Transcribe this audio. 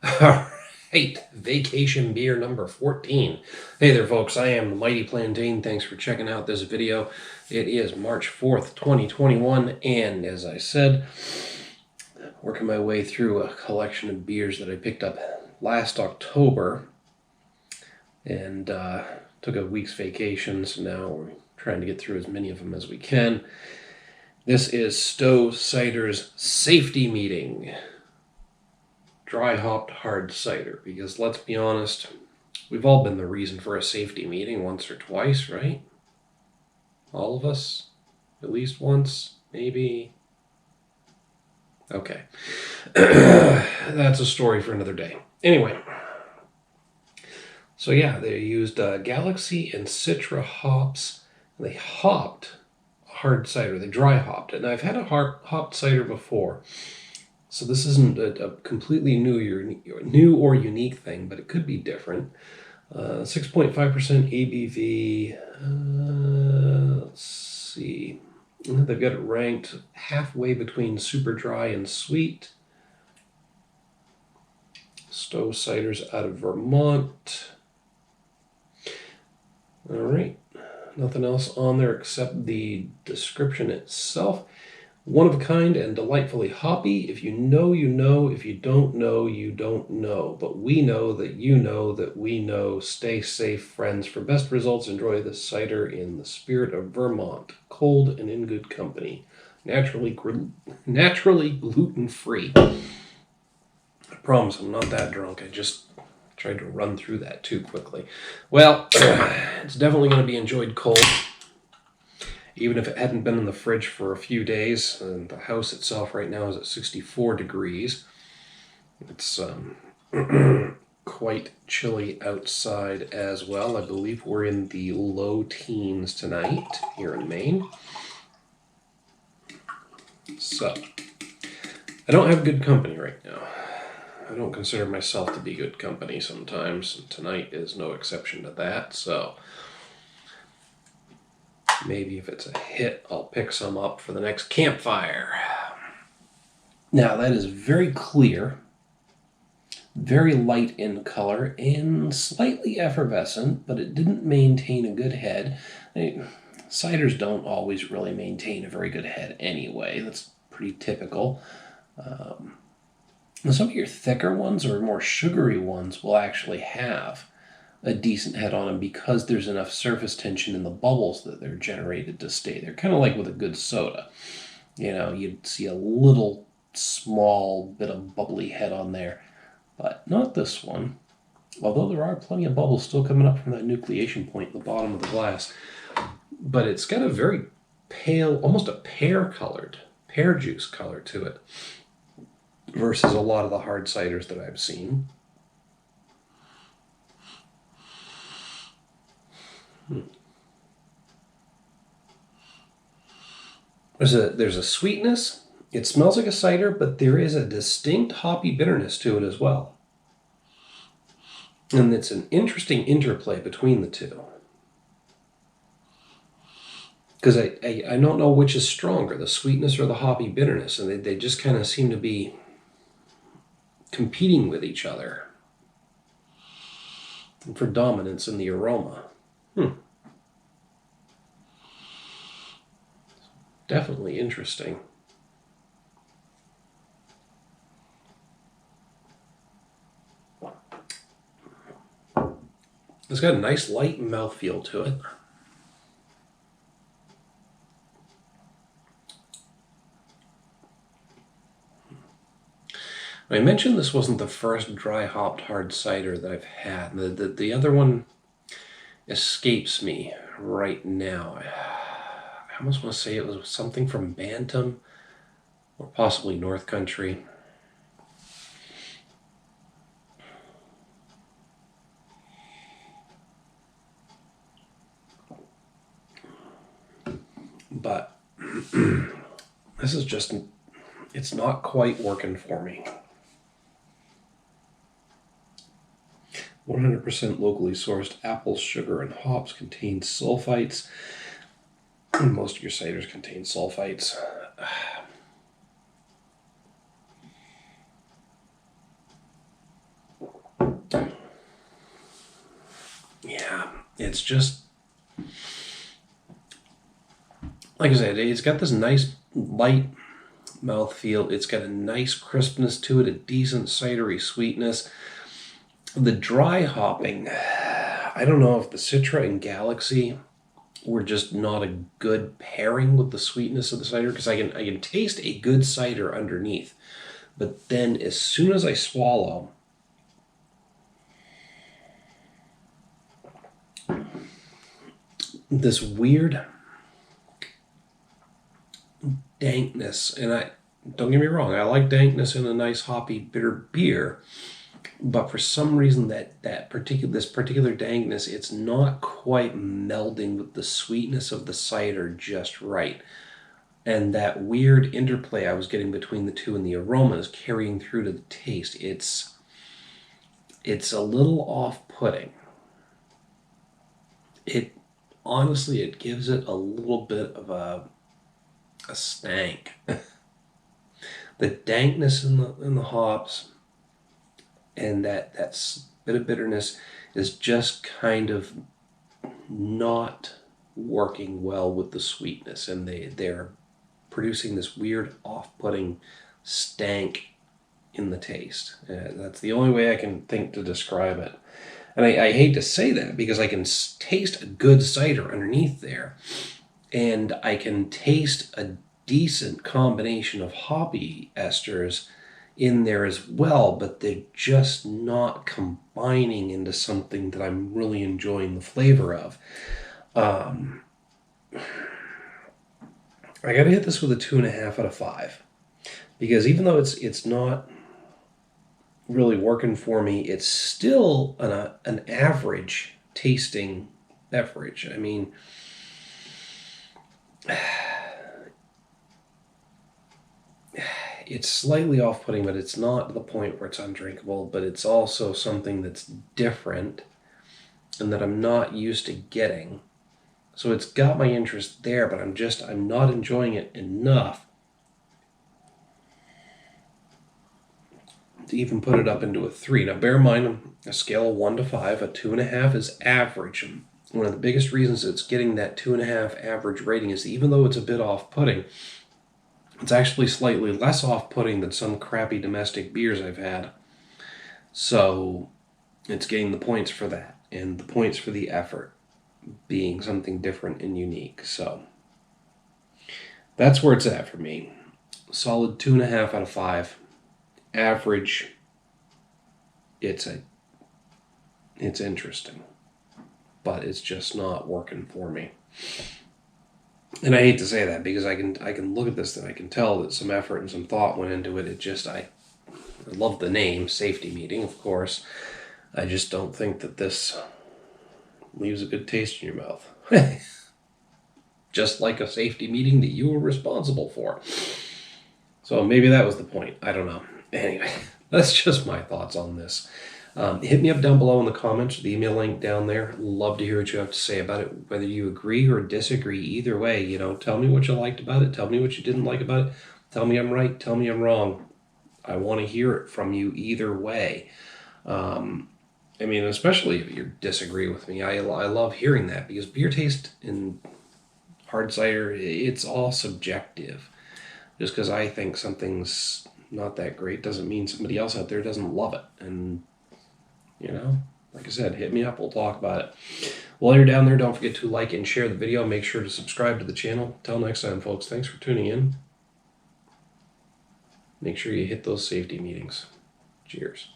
All right, vacation beer number 14. Hey there, folks. I am the Mighty Plantain. Thanks for checking out this video. It is March 4th, 2021, and as I said, working my way through a collection of beers that I picked up last October and took a week's vacation, so now we're trying to get through as many of them as we can. This is Stowe Cider's Safety Meeting. Dry hopped hard cider, because let's be honest, we've all been the reason for a safety meeting once or twice, right? All of us? At least once? Maybe? Okay. That's a story for another day. Anyway. So yeah, they used Galaxy and Citra hops. And they hopped hard cider. They dry hopped it. And I've had a hopped cider before. So this isn't a completely new or unique thing, but it could be different. 6.5% ABV. Let's see. They've got it ranked halfway between super dry and sweet. Stowe Cider's out of Vermont. All right. Nothing else on there except the description itself. One of a kind and delightfully hoppy. If you know, you know. If you don't know, you don't know. But we know that you know that we know. Stay safe, friends. For best results, enjoy this cider in the spirit of Vermont. Cold and in good company. Naturally gluten-free. I promise I'm not that drunk. I just tried to run through that too quickly. Well, it's definitely going to be enjoyed cold. Even if it hadn't been in the fridge for a few days. And the house itself right now is at 64 degrees. It's quite chilly outside as well. I believe we're in the low teens tonight here in Maine. So, I don't have good company right now. I don't consider myself to be good company sometimes, and tonight is no exception to that, so maybe if it's a hit, I'll pick some up for the next campfire. Now, that is very clear, very light in color, and slightly effervescent, but it didn't maintain a good head. Ciders don't always really maintain a very good head anyway. That's pretty typical. Some of your thicker ones or more sugary ones will actually have a decent head on them because there's enough surface tension in the bubbles that they're generated to stay there. Kind of like with a good soda. You know, you'd see a little small bit of bubbly head on there, but not this one. Although there are plenty of bubbles still coming up from that nucleation point at the bottom of the glass. But it's got a very pale, almost a pear juice color to it versus a lot of the hard ciders that I've seen. There's a sweetness. It smells like a cider, but there is a distinct hoppy bitterness to it as well. And it's an interesting interplay between the two. Because I don't know which is stronger, the sweetness or the hoppy bitterness, and they just kind of seem to be competing with each other for dominance in the aroma. Definitely interesting. It's got a nice light mouthfeel to it. I mentioned this wasn't the first dry hopped hard cider that I've had. The other one escapes me right now. I almost want to say it was something from Bantam or possibly North Country. But this is just, it's not quite working for me. 100% locally sourced apples, sugar, and hops contain sulfites. Most of your ciders contain sulfites. it's just, like I said, it's got this nice light mouthfeel. It's got a nice crispness to it, a decent cidery sweetness. The dry hopping, I don't know if the Citra and Galaxy were just not a good pairing with the sweetness of the cider, because I can taste a good cider underneath, but then as soon as I swallow, this weird dankness, and I don't get me wrong, I like dankness in a nice hoppy bitter beer, but for some reason this particular dankness, it's not quite melding with the sweetness of the cider just right. And that weird interplay I was getting between the two and the aromas carrying through to the taste, it's a little off-putting. Honestly, it gives it a little bit of a stank. The dankness in the hops and that bit of bitterness is just kind of not working well with the sweetness, and they're producing this weird off-putting stank in the taste. That's the only way I can think to describe it. And I hate to say that, because I can taste a good cider underneath there, and I can taste a decent combination of hoppy esters in there as well, but they're just not combining into something that I'm really enjoying the flavor of. I gotta hit this with a 2.5 out of 5, because even though it's not really working for me, it's still an average tasting beverage. I mean, it's slightly off-putting, but it's not to the point where it's undrinkable, but it's also something that's different and that I'm not used to getting. So it's got my interest there, but I'm not enjoying it enough to even put it up into a 3. Now, bear in mind, a scale of 1 to 5, a 2.5 is average. And one of the biggest reasons it's getting that 2.5 average rating is that even though it's a bit off-putting, it's actually slightly less off-putting than some crappy domestic beers I've had. So it's getting the points for that, and the points for the effort being something different and unique. So that's where it's at for me. Solid 2.5 out of 5. Average. It's interesting, but it's just not working for me. And I hate to say that, because I can look at this and I can tell that some effort and some thought went into it. I love the name, Safety Meeting, of course. I just don't think that this leaves a good taste in your mouth. Just like a safety meeting that you were responsible for. So maybe that was the point. I don't know. Anyway, that's just my thoughts on this. Hit me up down below in the comments, the email link down there. Love to hear what you have to say about it, whether you agree or disagree. Either way, tell me what you liked about it. Tell me what you didn't like about it. Tell me I'm right. Tell me I'm wrong. I want to hear it from you either way. Especially if you disagree with me. I love hearing that, because beer taste and hard cider, it's all subjective. Just because I think something's not that great doesn't mean somebody else out there doesn't love it. And like I said, hit me up. We'll talk about it. While you're down there, don't forget to like and share the video. Make sure to subscribe to the channel. Till next time, folks, thanks for tuning in. Make sure you hit those safety meetings. Cheers.